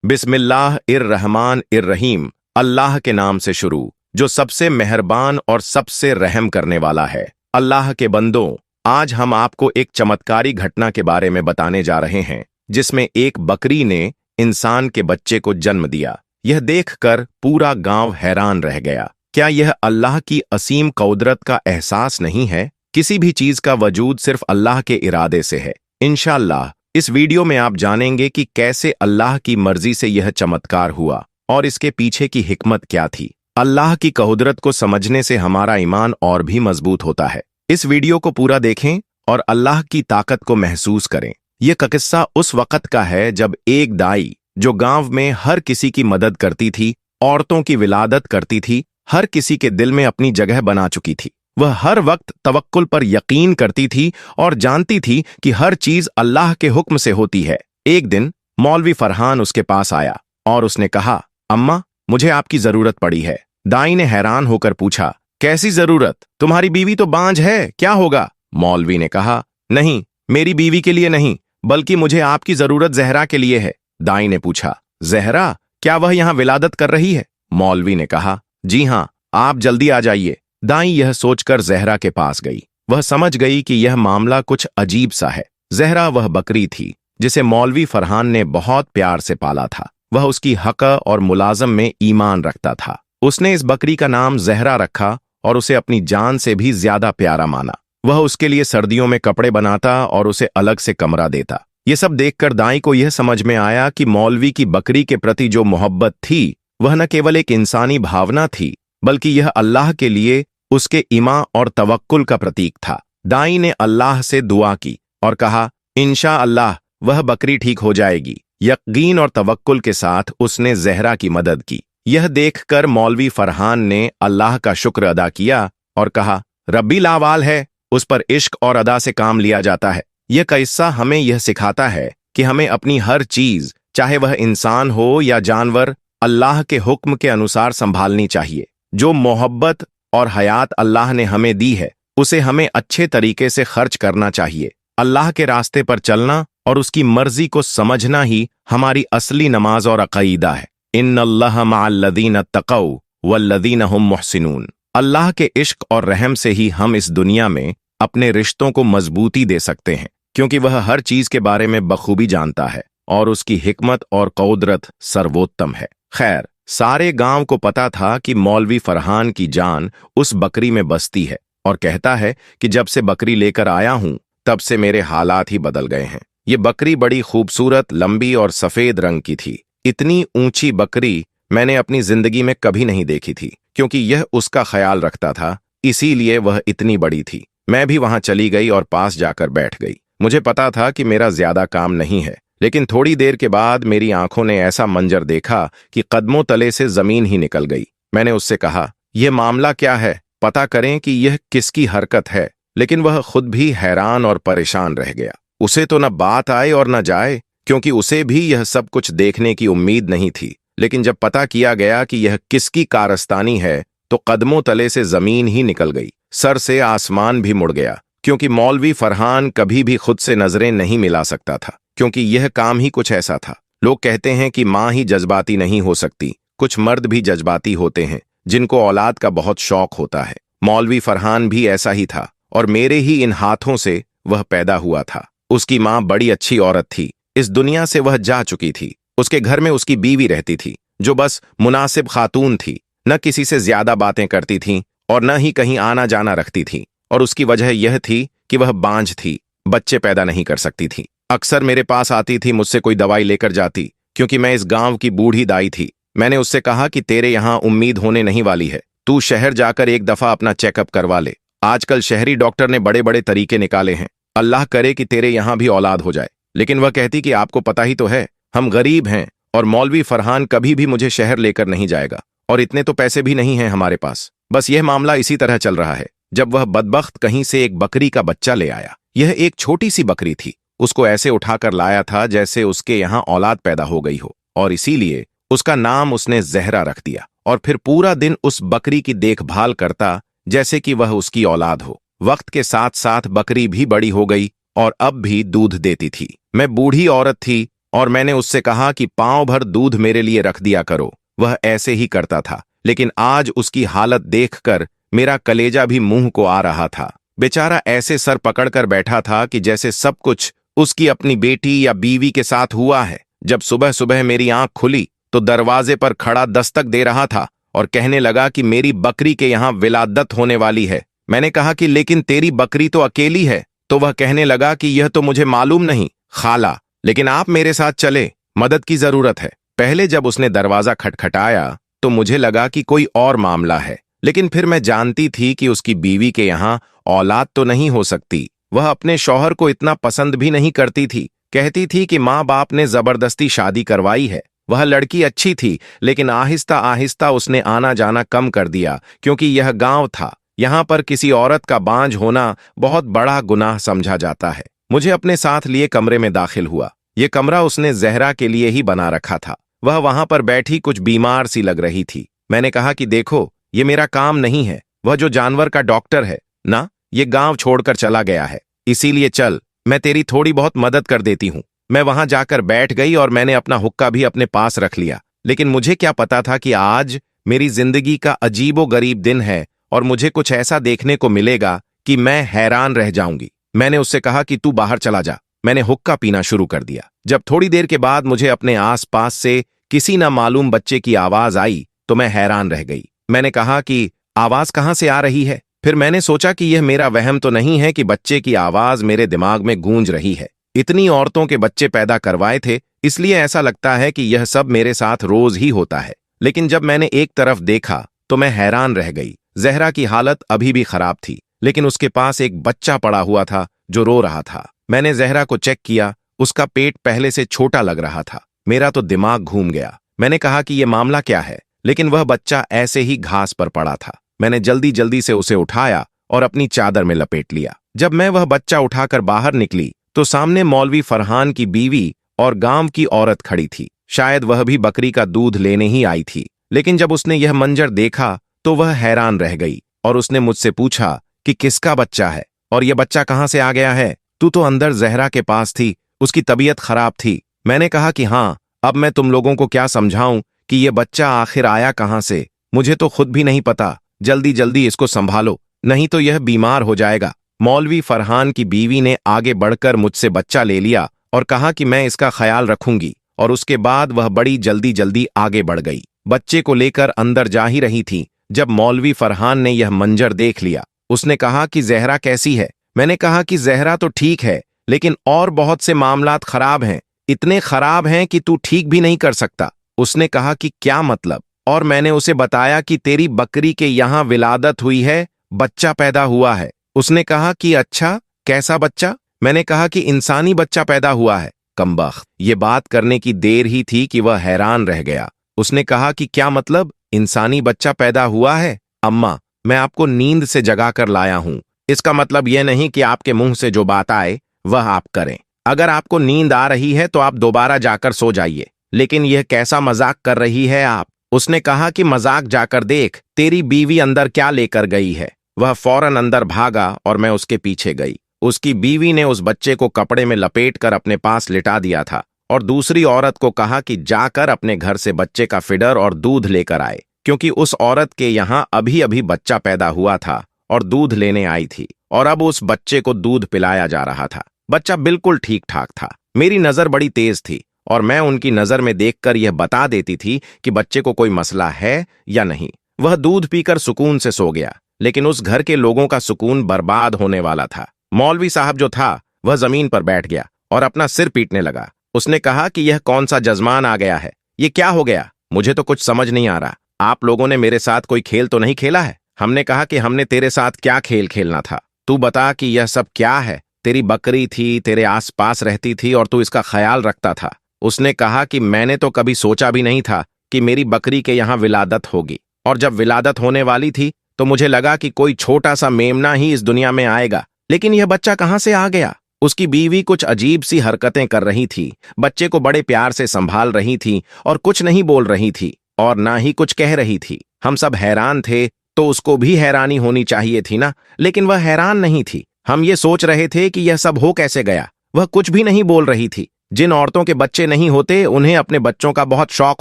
बिस्मिल्लाहिर्रहमानिर्रहीम। अल्लाह के नाम से शुरू, जो सबसे मेहरबान और सबसे रहम करने वाला है। अल्लाह के बंदों, आज हम आपको एक चमत्कारी घटना के बारे में बताने जा रहे हैं, जिसमें एक बकरी ने इंसान के बच्चे को जन्म दिया। यह देखकर पूरा गांव हैरान रह गया। क्या यह अल्लाह की असीम कुदरत का एहसास नहीं है? किसी भी चीज का वजूद सिर्फ अल्लाह के इरादे से है। इंशाअल्लाह इस वीडियो में आप जानेंगे कि कैसे अल्लाह की मर्जी से यह चमत्कार हुआ और इसके पीछे की हिकमत क्या थी। अल्लाह की कुदरत को समझने से हमारा ईमान और भी मजबूत होता है। इस वीडियो को पूरा देखें और अल्लाह की ताकत को महसूस करें। यह किस्सा उस वक्त का है जब एक दाई, जो गांव में हर किसी की मदद करती थी, औरतों की विलादत करती थी, हर किसी के दिल में अपनी जगह बना चुकी थी। वह हर वक्त तवक्कुल पर यकीन करती थी और जानती थी कि हर चीज अल्लाह के हुक्म से होती है। एक दिन मौलवी फरहान उसके पास आया और उसने कहा, अम्मा, मुझे आपकी जरूरत पड़ी है। दाई ने हैरान होकर पूछा, कैसी जरूरत? तुम्हारी बीवी तो बांझ है, क्या होगा? मौलवी ने कहा, नहीं, मेरी बीवी के लिए नहीं, बल्कि मुझे आपकी जरूरत जहरा के लिए है। दाई ने पूछा, जहरा? क्या वह यहाँ विलादत कर रही है? मौलवी ने कहा, जी हाँ, आप जल्दी आ जाइए। दाई यह सोचकर जहरा के पास गई। वह समझ गई कि यह मामला कुछ अजीब सा है। जहरा वह बकरी थी जिसे मौलवी फरहान ने बहुत प्यार से पाला था। वह उसकी हक और मुलाजम में ईमान रखता था। उसने इस बकरी का नाम जहरा रखा और उसे अपनी जान से भी ज्यादा प्यारा माना। वह उसके लिए सर्दियों में कपड़े बनाता और उसे अलग से कमरा देता। ये सब देखकर दाई को यह समझ में आया कि मौलवी की बकरी के प्रति जो मोहब्बत थी, वह न केवल एक इंसानी भावना थी, बल्कि यह अल्लाह के लिए उसके ईमान और तवक्कुल का प्रतीक था। दाई ने अल्लाह से दुआ की और कहा, इंशाअल्लाह वह बकरी ठीक हो जाएगी। यकीन और तवक्कुल के साथ उसने जहरा की मदद की। यह देखकर मौलवी फरहान ने अल्लाह का शुक्र अदा किया और कहा, रब्बी लावाल है, उस पर इश्क और अदा से काम लिया जाता है। यह किस्सा हमें यह सिखाता है कि हमें अपनी हर चीज, चाहे वह इंसान हो या जानवर, अल्लाह के हुक्म के अनुसार संभालनी चाहिए। जो मोहब्बत और हयात अल्लाह ने हमें दी है, उसे हमें अच्छे तरीके से खर्च करना चाहिए। अल्लाह के रास्ते पर चलना और उसकी मर्जी को समझना ही हमारी असली नमाज और अक़ीदा है। इन्नल्लाह मअल्लज़ीना तक़ौ वल्लज़ीना हुम मुहसिनून। अल्लाह के इश्क और रहम से ही हम इस दुनिया में अपने रिश्तों को मजबूती दे सकते हैं, क्योंकि वह हर चीज के बारे में बखूबी जानता है और उसकी हिकमत और कुदरत सर्वोत्तम है। खैर, सारे गांव को पता था कि मौलवी फरहान की जान उस बकरी में बसती है और कहता है कि जब से बकरी लेकर आया हूं, तब से मेरे हालात ही बदल गए हैं। ये बकरी बड़ी खूबसूरत, लंबी और सफेद रंग की थी। इतनी ऊंची बकरी मैंने अपनी जिंदगी में कभी नहीं देखी थी। क्योंकि यह उसका ख्याल रखता था, इसीलिए वह इतनी बड़ी थी। मैं भी वहां चली गई और पास जाकर बैठ गई। मुझे पता था कि मेरा ज्यादा काम नहीं है, लेकिन थोड़ी देर के बाद मेरी आंखों ने ऐसा मंजर देखा कि कदमों तले से जमीन ही निकल गई। मैंने उससे कहा, यह मामला क्या है? पता करें कि यह किसकी हरकत है। लेकिन वह खुद भी हैरान और परेशान रह गया। उसे तो न बात आए और न जाए, क्योंकि उसे भी यह सब कुछ देखने की उम्मीद नहीं थी। लेकिन जब पता किया गया कि यह किसकी कारस्तानी है, तो कदमों तले से जमीन ही निकल गई। सर से आसमान भी मुड़ गया, क्योंकि मौलवी फरहान कभी भी खुद से नजरें नहीं मिला सकता था, क्योंकि यह काम ही कुछ ऐसा था। लोग कहते हैं कि माँ ही जज्बाती नहीं हो सकती, कुछ मर्द भी जज्बाती होते हैं, जिनको औलाद का बहुत शौक होता है। मौलवी फरहान भी ऐसा ही था और मेरे ही इन हाथों से वह पैदा हुआ था। उसकी माँ बड़ी अच्छी औरत थी। इस दुनिया से वह जा चुकी थी। उसके घर में उसकी बीवी रहती थी, जो बस मुनासिब खातून थी। न किसी से ज्यादा बातें करती थी और न ही कहीं आना जाना रखती थी। और उसकी वजह यह थी कि वह बांझ थी, बच्चे पैदा नहीं कर सकती थी। अक्सर मेरे पास आती थी, मुझसे कोई दवाई लेकर जाती, क्योंकि मैं इस गांव की बूढ़ी दाई थी। मैंने उससे कहा कि तेरे यहाँ उम्मीद होने नहीं वाली है, तू शहर जाकर एक दफा अपना चेकअप करवा ले। आजकल शहरी डॉक्टर ने बड़े बड़े तरीके निकाले हैं, अल्लाह करे कि तेरे यहाँ भी औलाद हो जाए। लेकिन वह कहती कि आपको पता ही तो है, हम गरीब हैं और मौलवी फरहान कभी भी मुझे शहर लेकर नहीं जाएगा, और इतने तो पैसे भी नहीं हैं हमारे पास। बस यह मामला इसी तरह चल रहा है जब वह बदबख्त कहीं से एक बकरी का बच्चा ले आया। यह एक छोटी सी बकरी थी। उसको ऐसे उठाकर लाया था जैसे उसके यहाँ औलाद पैदा हो गई हो, और इसीलिए उसका नाम उसने जहरा रख दिया। और फिर पूरा दिन उस बकरी की देखभाल करता जैसे कि वह उसकी औलाद हो। वक्त के साथ साथ बकरी भी बड़ी हो गई और अब भी दूध देती थी। मैं बूढ़ी औरत थी और मैंने उससे कहा कि पांव भर दूध मेरे लिए रख दिया करो। वह ऐसे ही करता था, लेकिन आज उसकी हालत देखकर मेरा कलेजा भी मुंह को आ रहा था। बेचारा ऐसे सर पकड़कर बैठा था कि जैसे सब कुछ उसकी अपनी बेटी या बीवी के साथ हुआ है। जब सुबह सुबह मेरी आंख खुली तो दरवाजे पर खड़ा दस्तक दे रहा था और कहने लगा कि मेरी बकरी के यहाँ विलादत होने वाली है। मैंने कहा कि लेकिन तेरी बकरी तो अकेली है। तो वह कहने लगा कि यह तो मुझे मालूम नहीं खाला, लेकिन आप मेरे साथ चले, मदद की जरूरत है। पहले जब उसने दरवाजा खटखटाया तो मुझे लगा कि कोई और मामला है, लेकिन फिर मैं जानती थी कि उसकी बीवी के यहाँ औलाद तो नहीं हो सकती। वह अपने शौहर को इतना पसंद भी नहीं करती थी। कहती थी कि माँ बाप ने जबरदस्ती शादी करवाई है। वह लड़की अच्छी थी, लेकिन आहिस्ता आहिस्ता उसने आना जाना कम कर दिया, क्योंकि यह गांव था। यहाँ पर किसी औरत का बांझ होना बहुत बड़ा गुनाह समझा जाता है। मुझे अपने साथ लिए कमरे में दाखिल हुआ। ये कमरा उसने जहरा के लिए ही बना रखा था। वह वहां पर बैठी कुछ बीमार सी लग रही थी। मैंने कहा कि देखो, ये मेरा काम नहीं है। वह जो जानवर का डॉक्टर है ना, ये गांव छोड़कर चला गया है, इसीलिए चल, मैं तेरी थोड़ी बहुत मदद कर देती हूँ। मैं वहां जाकर बैठ गई और मैंने अपना हुक्का भी अपने पास रख लिया। लेकिन मुझे क्या पता था कि आज मेरी जिंदगी का अजीबो गरीब दिन है और मुझे कुछ ऐसा देखने को मिलेगा कि मैं हैरान रह जाऊंगी। मैंने उससे कहा कि तू बाहर चला जा। मैंने हुक्का पीना शुरू कर दिया। जब थोड़ी देर के बाद मुझे अपने आसपास से किसी ना मालूम बच्चे की आवाज आई तो मैं हैरान रह गई। मैंने कहा कि आवाज कहाँ से आ रही है? फिर मैंने सोचा कि यह मेरा वहम तो नहीं है कि बच्चे की आवाज मेरे दिमाग में गूंज रही है। इतनी औरतों के बच्चे पैदा करवाए थे, इसलिए ऐसा लगता है कि यह सब मेरे साथ रोज ही होता है। लेकिन जब मैंने एक तरफ देखा तो मैं हैरान रह गई। जहरा की हालत अभी भी खराब थी, लेकिन उसके पास एक बच्चा पड़ा हुआ था जो रो रहा था। मैंने जहरा को चेक किया। उसका पेट पहले से छोटा लग रहा था। मेरा तो दिमाग घूम गया। मैंने कहा कि यह मामला क्या है, लेकिन वह बच्चा ऐसे ही घास पर पड़ा था। मैंने जल्दी जल्दी से उसे उठाया और अपनी चादर में लपेट लिया। जब मैं वह बच्चा उठाकर बाहर निकली तो सामने मौलवी फरहान की बीवी और गांव की औरत खड़ी थी। शायद वह भी बकरी का दूध लेने ही आई थी। लेकिन जब उसने यह मंजर देखा तो वह हैरान रह गई और उसने मुझसे पूछा कि किसका बच्चा है और यह बच्चा कहां से आ गया है? तू तो अंदर जहरा के पास थी, उसकी तबीयत खराब थी। मैंने कहा कि हाँ, अब मैं तुम लोगों को क्या समझाऊं कि यह बच्चा आखिर आया कहां से? मुझे तो खुद भी नहीं पता। जल्दी जल्दी इसको संभालो, नहीं तो यह बीमार हो जाएगा। मौलवी फरहान की बीवी ने आगे बढ़कर मुझसे बच्चा ले लिया और कहा कि मैं इसका ख्याल रखूंगी, और उसके बाद वह बड़ी जल्दी जल्दी आगे बढ़ गई। बच्चे को लेकर अंदर जा ही रही थी जब मौलवी फरहान ने यह मंजर देख लिया। उसने कहा कि जहरा कैसी है? मैंने कहा कि जहरा तो ठीक है, लेकिन और बहुत से मामलात खराब हैं, इतने खराब हैं कि तू ठीक भी नहीं कर सकता। उसने कहा कि क्या मतलब? और मैंने उसे बताया कि तेरी बकरी के यहाँ विलादत हुई है, बच्चा पैदा हुआ है। उसने कहा कि अच्छा, कैसा बच्चा? मैंने कहा कि इंसानी बच्चा पैदा हुआ है। कमबख्त, ये बात करने की देर ही थी कि वह हैरान रह गया। उसने कहा कि क्या मतलब, इंसानी बच्चा पैदा हुआ है? अम्मा, मैं आपको नींद से जगा कर लाया हूं। इसका मतलब यह नहीं कि आपके मुंह से जो बात आए वह आप करें। अगर आपको नींद आ रही है तो आप दोबारा जाकर सो जाइए, लेकिन यह कैसा मजाक कर रही है आप? उसने कहा कि मजाक जाकर देख, तेरी बीवी अंदर क्या लेकर गई है। वह फौरन अंदर भागा और मैं उसके पीछे गई। उसकी बीवी ने उस बच्चे को कपड़े में लपेटकर अपने पास लिटा दिया था और दूसरी औरत को कहा कि जाकर अपने घर से बच्चे का फिडर और दूध लेकर आए, क्योंकि उस औरत के यहाँ अभी अभी बच्चा पैदा हुआ था और दूध लेने आई थी, और अब उस बच्चे को दूध पिलाया जा रहा था। बच्चा बिल्कुल ठीक ठाक था। मेरी नजर बड़ी तेज थी और मैं उनकी नजर में देखकर यह बता देती थी कि बच्चे को कोई मसला है या नहीं। वह दूध पीकर सुकून से सो गया, लेकिन उस घर के लोगों का सुकून बर्बाद होने वाला था। मौलवी साहब जो था वह जमीन पर बैठ गया और अपना सिर पीटने लगा। उसने कहा कि यह कौन सा जजमान आ गया है? ये क्या हो गया? मुझे तो कुछ समझ नहीं आ रहा। आप लोगों ने मेरे साथ कोई खेल तो नहीं खेला है? हमने कहा कि हमने तेरे साथ क्या खेल खेलना था? तू बता कि यह सब क्या है? तेरी बकरी थी, तेरे आसपास रहती थी और तू इसका ख्याल रखता था। उसने कहा कि मैंने तो कभी सोचा भी नहीं था कि मेरी बकरी के यहाँ विलादत होगी, और जब विलादत होने वाली थी तो मुझे लगा कि कोई छोटा सा मेमना ही इस दुनिया में आएगा, लेकिन यह बच्चा कहाँ से आ गया? उसकी बीवी कुछ अजीब सी हरकतें कर रही थी, बच्चे को बड़े प्यार से संभाल रही थी और कुछ नहीं बोल रही थी और ना ही कुछ कह रही थी। हम सब हैरान थे, तो उसको भी हैरानी होनी चाहिए थी ना, लेकिन वह हैरान नहीं थी। हम ये सोच रहे थे कि यह सब हो कैसे गया। वह कुछ भी नहीं बोल रही थी। जिन औरतों के बच्चे नहीं होते उन्हें अपने बच्चों का बहुत शौक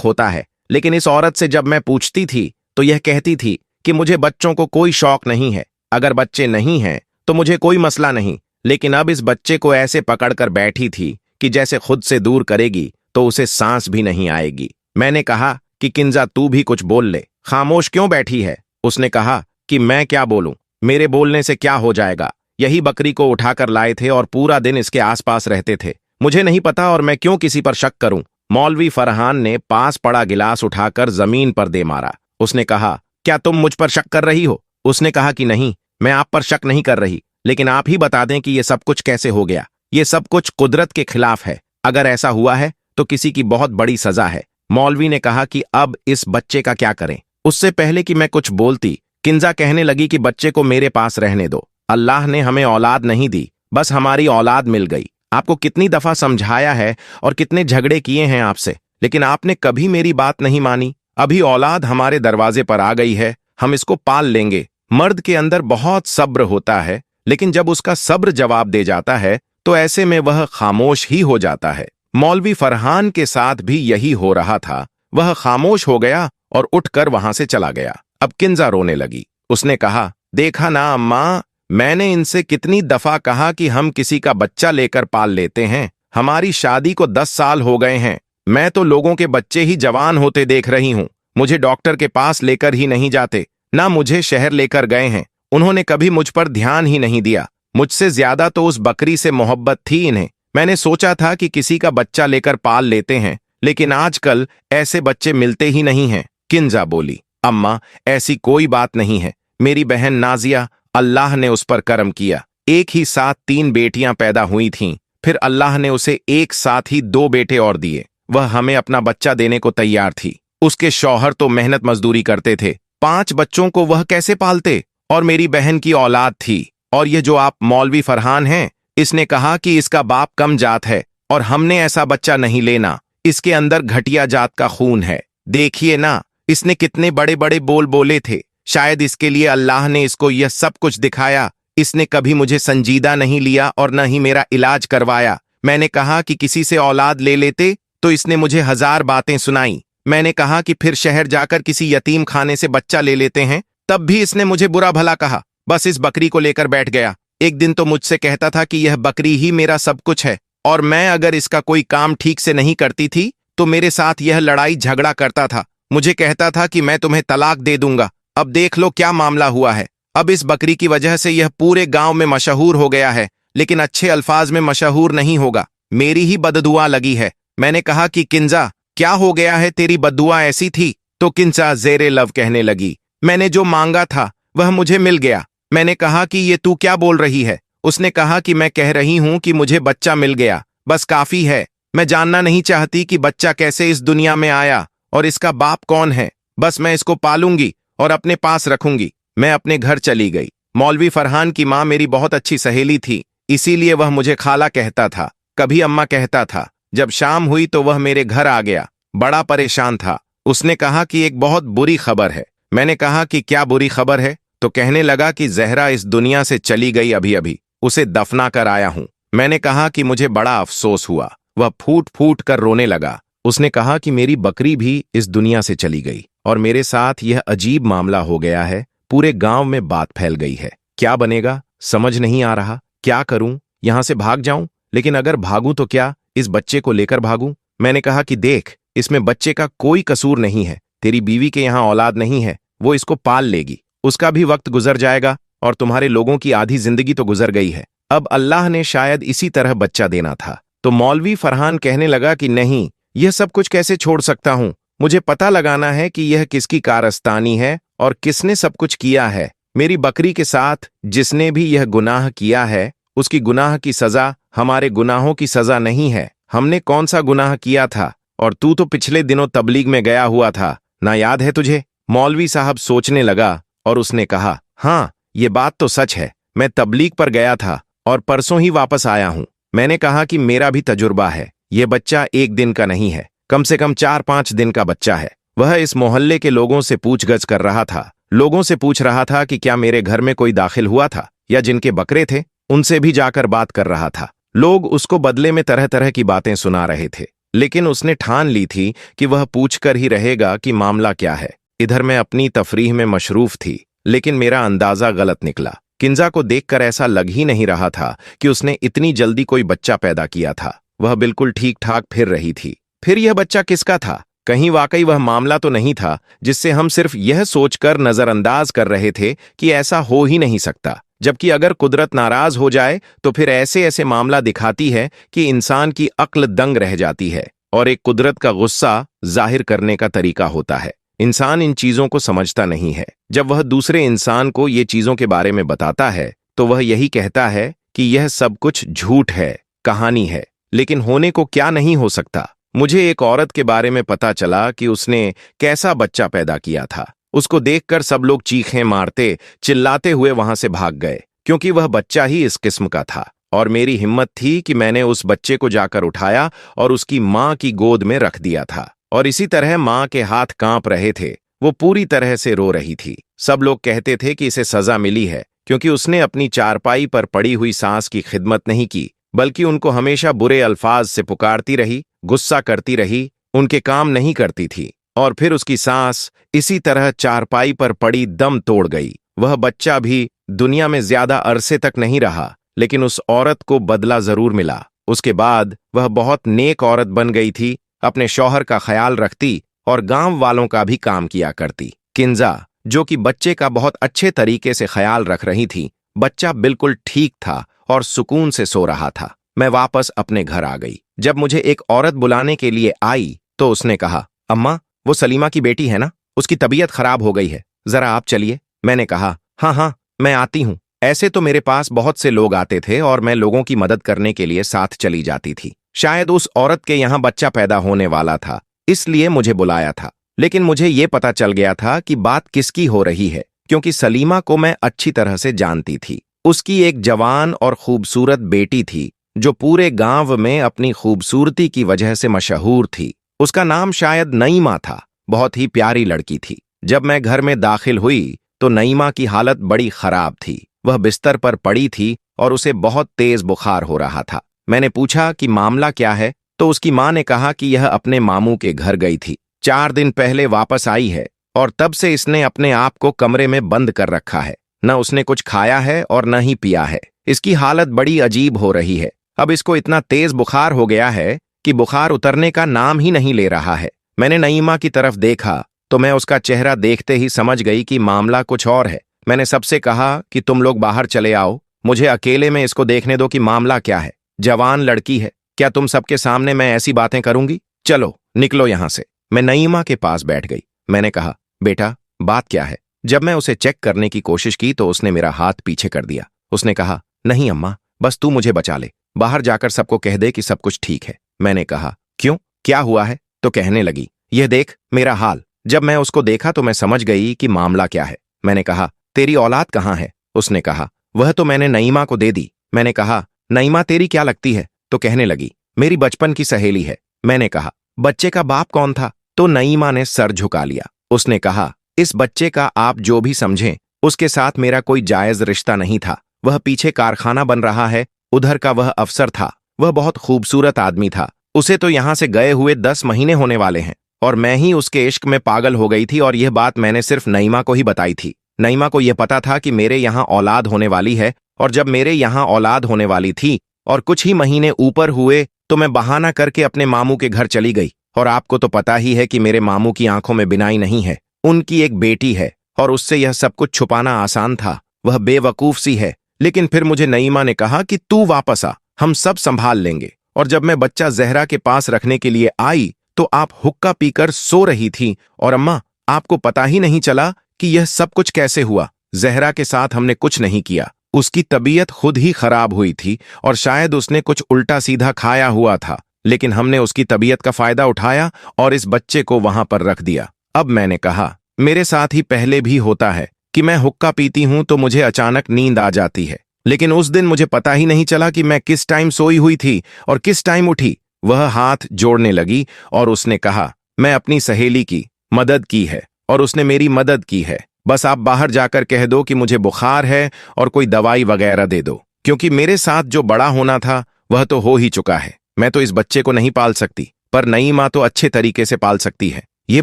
होता है, लेकिन इस औरत से जब मैं पूछती थी तो यह कहती थी कि मुझे बच्चों को कोई शौक नहीं है, अगर बच्चे नहीं हैं तो मुझे कोई मसला नहीं। लेकिन अब इस बच्चे को ऐसे पकड़कर बैठी थी कि जैसे खुद से दूर करेगी तो उसे सांस भी नहीं आएगी। मैंने कहा कि किंजा तू भी कुछ बोल ले, खामोश क्यों बैठी है? उसने कहा कि मैं क्या बोलूं, मेरे बोलने से क्या हो जाएगा? यही बकरी को उठाकर लाए थे और पूरा दिन इसके आसपास रहते थे। मुझे नहीं पता और मैं क्यों किसी पर शक करूं। मौलवी फरहान ने पास पड़ा गिलास उठाकर जमीन पर दे मारा। उसने कहा, क्या तुम मुझ पर शक कर रही हो? उसने कहा कि नहीं, मैं आप पर शक नहीं कर रही, लेकिन आप ही बता दें कि यह सब कुछ कैसे हो गया। ये सब कुछ कुदरत के खिलाफ है। अगर ऐसा हुआ है तो किसी की बहुत बड़ी सजा है। मौलवी ने कहा कि अब इस बच्चे का क्या करें? उससे पहले कि मैं कुछ बोलती, किंजा कहने लगी कि बच्चे को मेरे पास रहने दो। अल्लाह ने हमें औलाद नहीं दी, बस हमारी औलाद मिल गई। आपको कितनी दफा समझाया है और कितने झगड़े किए हैं आपसे, लेकिन आपने कभी मेरी बात नहीं मानी। अभी औलाद हमारे दरवाजे पर आ गई है, हम इसको पाल लेंगे। मर्द के अंदर बहुत सब्र होता है, लेकिन जब उसका सब्र जवाब दे जाता है तो ऐसे में वह खामोश ही हो जाता है। मौलवी फरहान के साथ भी यही हो रहा था। वह खामोश हो गया और उठकर वहां से चला गया। अब किंजा रोने लगी। उसने कहा, देखा ना अम्मा, मैंने इनसे कितनी दफा कहा कि हम किसी का बच्चा लेकर पाल लेते हैं। हमारी शादी को 10 साल हो गए हैं। मैं तो लोगों के बच्चे ही जवान होते देख रही हूं। मुझे डॉक्टर के पास लेकर ही नहीं जाते, ना मुझे शहर लेकर गए हैं। उन्होंने कभी मुझ पर ध्यान ही नहीं दिया। मुझसे ज्यादा तो उस बकरी से मोहब्बत थी इन्हें। मैंने सोचा था कि किसी का बच्चा लेकर पाल लेते हैं, लेकिन आजकल ऐसे बच्चे मिलते ही नहीं हैं। किंजा बोली, अम्मा ऐसी कोई बात नहीं है। मेरी बहन नाजिया, अल्लाह ने उस पर करम किया। एक ही साथ 3 बेटियां पैदा हुई थीं, फिर अल्लाह ने उसे एक साथ ही 2 बेटे और दिए। वह हमें अपना बच्चा देने को तैयार थी। उसके शौहर तो मेहनत मजदूरी करते थे। 5 बच्चों को वह कैसे पालते? और मेरी बहन की औलाद थी। और ये जो आप मौलवी फरहान हैं, इसने कहा कि इसका बाप कम जात है और हमने ऐसा बच्चा नहीं लेना। इसके अंदर घटिया जात का खून है। देखिए ना, इसने कितने बड़े बड़े बोल बोले थे। शायद इसके लिए अल्लाह ने इसको यह सब कुछ दिखाया। इसने कभी मुझे संजीदा नहीं लिया और न ही मेरा इलाज करवाया। मैंने कहा कि किसी से औलाद ले लेते तो इसने मुझे 1000 बातें सुनाई। मैंने कहा कि फिर शहर जाकर किसी यतीम खाने से बच्चा ले लेते हैं, तब भी इसने मुझे बुरा भला कहा। बस इस बकरी को लेकर बैठ गया। एक दिन तो मुझसे कहता था कि यह बकरी ही मेरा सब कुछ है, और मैं अगर इसका कोई काम ठीक से नहीं करती थी तो मेरे साथ यह लड़ाई झगड़ा करता था। मुझे कहता था कि मैं तुम्हें तलाक दे दूंगा। अब देख लो क्या मामला हुआ है। अब इस बकरी की वजह से यह पूरे गांव में मशहूर हो गया है, लेकिन अच्छे अल्फाज में मशहूर नहीं होगा। मेरी ही बददुआ लगी है। मैंने कहा कि किंजा, क्या हो गया है, तेरी बददुआ ऐसी थी? तो किंजा जेरे लव कहने लगी, मैंने जो मांगा था वह मुझे मिल गया। मैंने कहा कि ये तू क्या बोल रही है? उसने कहा कि मैं कह रही हूं कि मुझे बच्चा मिल गया, बस काफी है। मैं जानना नहीं चाहती कि बच्चा कैसे इस दुनिया में आया और इसका बाप कौन है। बस मैं इसको पालूंगी और अपने पास रखूंगी। मैं अपने घर चली गई। मौलवी फरहान की माँ मेरी बहुत अच्छी सहेली थी, इसीलिए वह मुझे खाला कहता था, कभी अम्मा कहता था। जब शाम हुई तो वह मेरे घर आ गया। बड़ा परेशान था। उसने कहा कि एक बहुत बुरी खबर है। मैंने कहा कि क्या बुरी खबर है? तो कहने लगा कि जहरा इस दुनिया से चली गई अभी अभी, उसे दफना कर आया हूं। मैंने कहा कि मुझे बड़ा अफसोस हुआ। वह फूट फूट कर रोने लगा। उसने कहा कि मेरी बकरी भी इस दुनिया से चली गई और मेरे साथ यह अजीब मामला हो गया है। पूरे गांव में बात फैल गई है। क्या बनेगा समझ नहीं आ रहा। क्या करूं? यहां से भाग जाऊं? लेकिन अगर भागूं तो क्या इस बच्चे को लेकर भागूं? मैंने कहा कि देख, इसमें बच्चे का कोई कसूर नहीं है। तेरी बीवी के यहां औलाद नहीं है, वो इसको पाल लेगी। उसका भी वक्त गुजर जाएगा और तुम्हारे लोगों की आधी जिंदगी तो गुजर गई है। अब अल्लाह ने शायद इसी तरह बच्चा देना था। तो मौलवी फरहान कहने लगा कि नहीं, यह सब कुछ कैसे छोड़ सकता हूं। मुझे पता लगाना है कि यह किसकी कारस्तानी है और किसने सब कुछ किया है। मेरी बकरी के साथ जिसने भी यह गुनाह किया है, उसकी गुनाह की सजा हमारे गुनाहों की सजा नहीं है। हमने कौन सा गुनाह किया था? और तू तो पिछले दिनों तबलीग में गया हुआ था, ना याद है तुझे? मौलवी साहब सोचने लगा और उसने कहा, हाँ, ये बात तो सच है। मैं तबलीग पर गया था और परसों ही वापस आया हूं। मैंने कहा कि मेरा भी तजुर्बा है। यह बच्चा 1 दिन का नहीं है, कम से कम 4-5 दिन का बच्चा है। वह इस मोहल्ले के लोगों से पूछगछ कर रहा था। लोगों से पूछ रहा था कि क्या मेरे घर में कोई दाखिल हुआ था, या जिनके बकरे थे उनसे भी जाकर बात कर रहा था। लोग उसको बदले में तरह तरह की बातें सुना रहे थे, लेकिन उसने ठान ली थी कि वह पूछकर ही रहेगा कि मामला क्या है। इधर मैं अपनी तफरीह में मशरूफ थी, लेकिन मेरा अंदाजा गलत निकला। किंजा को देखकर ऐसा लग ही नहीं रहा था कि उसने इतनी जल्दी कोई बच्चा पैदा किया था। वह बिल्कुल ठीक ठाक फिर रही थी। फिर यह बच्चा किसका था? कहीं वाकई वह मामला तो नहीं था जिससे हम सिर्फ यह सोचकर नजरअंदाज कर रहे थे कि ऐसा हो ही नहीं सकता। जबकि अगर कुदरत नाराज हो जाए तो फिर ऐसे ऐसे मामला दिखाती है कि इंसान की अक्ल दंग रह जाती है, और एक कुदरत का गुस्सा जाहिर करने का तरीका होता है। इंसान इन चीजों को समझता नहीं है। जब वह दूसरे इंसान को ये चीजों के बारे में बताता है तो वह यही कहता है कि यह सब कुछ झूठ है, कहानी है, लेकिन होने को क्या नहीं हो सकता। मुझे एक औरत के बारे में पता चला कि उसने कैसा बच्चा पैदा किया था। उसको देखकर सब लोग चीखें मारते चिल्लाते हुए वहां से भाग गए, क्योंकि वह बच्चा ही इस किस्म का था। और मेरी हिम्मत थी कि मैंने उस बच्चे को जाकर उठाया और उसकी मां की गोद में रख दिया था। और इसी तरह मां के हाथ कांप रहे थे, वो पूरी तरह से रो रही थी। सब लोग कहते थे कि इसे सजा मिली है क्योंकि उसने अपनी चारपाई पर पड़ी हुई सांस की खिदमत नहीं की, बल्कि उनको हमेशा बुरे अल्फाज से पुकारती रही, गुस्सा करती रही, उनके काम नहीं करती थी। और फिर उसकी सांस इसी तरह चारपाई पर पड़ी दम तोड़ गई। वह बच्चा भी दुनिया में ज्यादा अरसे तक नहीं रहा, लेकिन उस औरत को बदला जरूर मिला। उसके बाद वह बहुत नेक औरत बन गई थी, अपने शौहर का ख्याल रखती और गांव वालों का भी काम किया करती। किंजा, जो कि बच्चे का बहुत अच्छे तरीके से ख्याल रख रही थी, बच्चा बिल्कुल ठीक था और सुकून से सो रहा था। मैं वापस अपने घर आ गई। जब मुझे एक औरत बुलाने के लिए आई तो उसने कहा, अम्मा, वो सलीमा की बेटी है ना, उसकी तबीयत खराब हो गई है, जरा आप चलिए। मैंने कहा, हाँ हाँ, मैं आती हूँ। ऐसे तो मेरे पास बहुत से लोग आते थे और मैं लोगों की मदद करने के लिए साथ चली जाती थी। शायद उस औरत के यहाँ बच्चा पैदा होने वाला था, इसलिए मुझे बुलाया था। लेकिन मुझे ये पता चल गया था कि बात किसकी हो रही है, क्योंकि सलीमा को मैं अच्छी तरह से जानती थी। उसकी एक जवान और खूबसूरत बेटी थी जो पूरे गांव में अपनी खूबसूरती की वजह से मशहूर थी। उसका नाम शायद नईमा था। बहुत ही प्यारी लड़की थी। जब मैं घर में दाखिल हुई तो नईमा की हालत बड़ी खराब थी। वह बिस्तर पर पड़ी थी और उसे बहुत तेज बुखार हो रहा था। मैंने पूछा कि मामला क्या है, तो उसकी मां ने कहा कि यह अपने मामू के घर गई थी, 4 दिन पहले वापस आई है और तब से इसने अपने आप को कमरे में बंद कर रखा है। न उसने कुछ खाया है और न ही पिया है। इसकी हालत बड़ी अजीब हो रही है। अब इसको इतना तेज बुखार हो गया है कि बुखार उतरने का नाम ही नहीं ले रहा है। मैंने नईमा की तरफ देखा तो मैं उसका चेहरा देखते ही समझ गई कि मामला कुछ और है। मैंने सबसे कहा कि तुम लोग बाहर चले आओ, मुझे अकेले में इसको देखने दो कि मामला क्या है। जवान लड़की है, क्या तुम सबके सामने मैं ऐसी बातें करूंगी? चलो निकलो यहां से। मैं नईमा के पास बैठ गई। मैंने कहा, बेटा, बात क्या है? जब मैं उसे चेक करने की कोशिश की तो उसने मेरा हाथ पीछे कर दिया। उसने कहा, नहीं अम्मा, बस तू मुझे बचा ले, बाहर जाकर सबको कह दे कि सब कुछ ठीक है। मैंने कहा, क्यों, क्या हुआ है? तो कहने लगी, यह देख मेरा हाल। जब मैं उसको देखा तो मैं समझ गई कि मामला क्या है। मैंने कहा, तेरी औलाद कहाँ है? उसने कहा, वह तो मैंने नईमा को दे दी। मैंने कहा, नईमा तेरी क्या लगती है? तो कहने लगी, मेरी बचपन की सहेली है। मैंने कहा, बच्चे का बाप कौन था? तो नईमा ने सर झुका लिया। उसने कहा, इस बच्चे का आप जो भी समझें, उसके साथ मेरा कोई जायज रिश्ता नहीं था। वह पीछे कारखाना बन रहा है, उधर का वह अफसर था। वह बहुत खूबसूरत आदमी था। उसे तो यहां से गए हुए 10 महीने होने वाले हैं और मैं ही उसके इश्क में पागल हो गई थी। और यह बात मैंने सिर्फ नईमा को ही बताई थी। नईमा को यह पता था कि मेरे यहाँ औलाद होने वाली है, और जब मेरे यहाँ औलाद होने वाली थी और कुछ ही महीने ऊपर हुए तो मैं बहाना करके अपने मामू के घर चली गई। और आपको तो पता ही है कि मेरे मामू की आंखों में बिनाई नहीं है। उनकी एक बेटी है और उससे यह सब कुछ छुपाना आसान था। वह बेवकूफ सी है। लेकिन फिर मुझे नईमा ने कहा कि तू वापस आ, हम सब संभाल लेंगे। और जब मैं बच्चा जहरा के पास रखने के लिए आई तो आप हुक्का पीकर सो रही थी और अम्मा, आपको पता ही नहीं चला कि यह सब कुछ कैसे हुआ। जहरा के साथ हमने कुछ नहीं किया। उसकी तबीयत खुद ही खराब हुई थी और शायद उसने कुछ उल्टा सीधा खाया हुआ था, लेकिन हमने उसकी तबीयत का फायदा उठाया और इस बच्चे को वहां पर रख दिया। अब मैंने कहा, मेरे साथ ही पहले भी होता है कि मैं हुक्का पीती हूं तो मुझे अचानक नींद आ जाती है, लेकिन उस दिन मुझे पता ही नहीं चला कि मैं किस टाइम सोई हुई थी और किस टाइम उठी। वह हाथ जोड़ने लगी और उसने कहा, मैं अपनी सहेली की मदद की है और उसने मेरी मदद की है। बस आप बाहर जाकर कह दो कि मुझे बुखार है और कोई दवाई वगैरह दे दो, क्योंकि मेरे साथ जो बड़ा होना था वह तो हो ही चुका है। मैं तो इस बच्चे को नहीं पाल सकती, पर नई माँ तो अच्छे तरीके से पाल सकती है। ये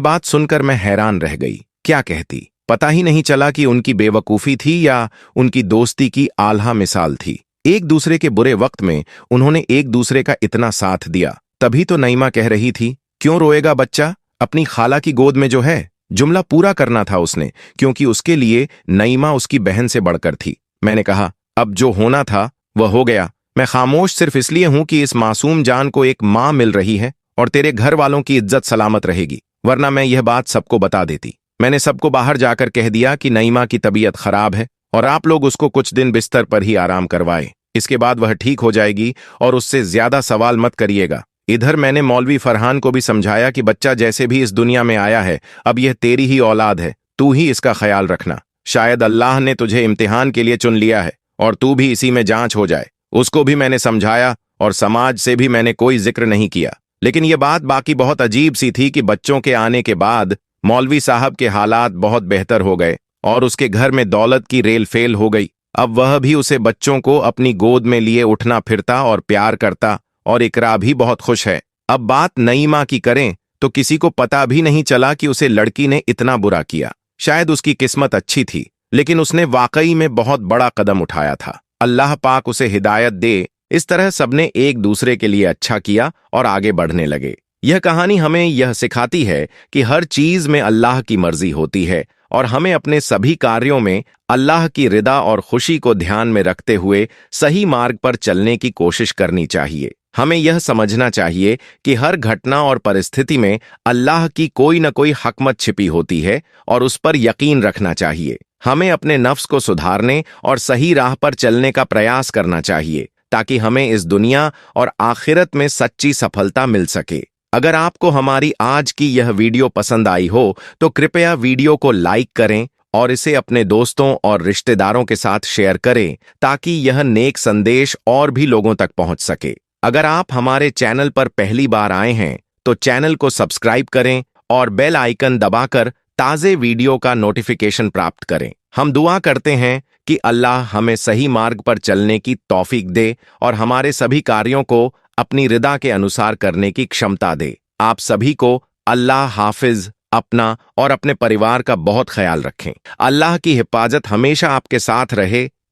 बात सुनकर मैं हैरान रह गई। क्या कहती? पता ही नहीं चला कि उनकी बेवकूफ़ी थी या उनकी दोस्ती की आल्हा मिसाल थी। एक दूसरे के बुरे वक्त में उन्होंने एक दूसरे का इतना साथ दिया। तभी तो नईमा कह रही थी, क्यों रोएगा बच्चा, अपनी खाला की गोद में जो है। जुमला पूरा करना था उसने, क्योंकि उसके लिए नईमा उसकी बहन से बढ़कर थी। मैंने कहा, अब जो होना था वह हो गया। मैं खामोश सिर्फ इसलिए हूं कि इस मासूम जान को एक माँ मिल रही है और तेरे घर वालों की इज्जत सलामत रहेगी, वरना मैं यह बात सबको बता देती। मैंने सबको बाहर जाकर कह दिया कि नईमा की तबीयत खराब है और आप लोग उसको कुछ दिन बिस्तर पर ही आराम करवाए। इसके बाद वह ठीक हो जाएगी और उससे ज्यादा सवाल मत करिएगा। इधर मैंने मौलवी फरहान को भी समझाया कि बच्चा जैसे भी इस दुनिया में आया है, अब यह तेरी ही औलाद है, तू ही इसका ख्याल रखना। शायद अल्लाह ने तुझे इम्तिहान के लिए चुन लिया है और तू भी इसी में जांच हो जाए। उसको भी मैंने समझाया और समाज से भी मैंने कोई जिक्र नहीं किया। लेकिन यह बात बाकी बहुत अजीब सी थी कि बच्चों के आने के बाद मौलवी साहब के हालात बहुत बेहतर हो गए और उसके घर में दौलत की रेल फेल हो गई। अब वह भी उसे बच्चों को अपनी गोद में लिए उठना फिरता और प्यार करता, और इकरा भी बहुत खुश है। अब बात नईमा की करें तो किसी को पता भी नहीं चला कि उसे लड़की ने इतना बुरा किया। शायद उसकी किस्मत अच्छी थी, लेकिन उसने वाकई में बहुत बड़ा कदम उठाया था। अल्लाह पाक उसे हिदायत दे। इस तरह सबने एक दूसरे के लिए अच्छा किया और आगे बढ़ने लगे। यह कहानी हमें यह सिखाती है कि हर चीज में अल्लाह की मर्जी होती है और हमें अपने सभी कार्यों में अल्लाह की रिदा और खुशी को ध्यान में रखते हुए सही मार्ग पर चलने की कोशिश करनी चाहिए। हमें यह समझना चाहिए कि हर घटना और परिस्थिति में अल्लाह की कोई न कोई हकमत छिपी होती है और उस पर यकीन रखना चाहिए। हमें अपने नफ्स को सुधारने और सही राह पर चलने का प्रयास करना चाहिए, ताकि हमें इस दुनिया और आखिरत में सच्ची सफलता मिल सके। अगर आपको हमारी आज की यह वीडियो पसंद आई हो तो कृपया वीडियो को लाइक करें और इसे अपने दोस्तों और रिश्तेदारों के साथ शेयर करें, ताकि यह नेक संदेश और भी लोगों तक पहुंच सके। अगर आप हमारे चैनल पर पहली बार आए हैं तो चैनल को सब्सक्राइब करें और बेल आइकन दबाकर ताज़े वीडियो का नोटिफिकेशन प्राप्त करें। हम दुआ करते हैं कि अल्लाह हमें सही मार्ग पर चलने की तौफीक दे और हमारे सभी कार्यों को अपनी रिदा के अनुसार करने की क्षमता दे। आप सभी को अल्लाह हाफिज। अपना और अपने परिवार का बहुत ख्याल रखें। अल्लाह की हिफाजत हमेशा आपके साथ रहे।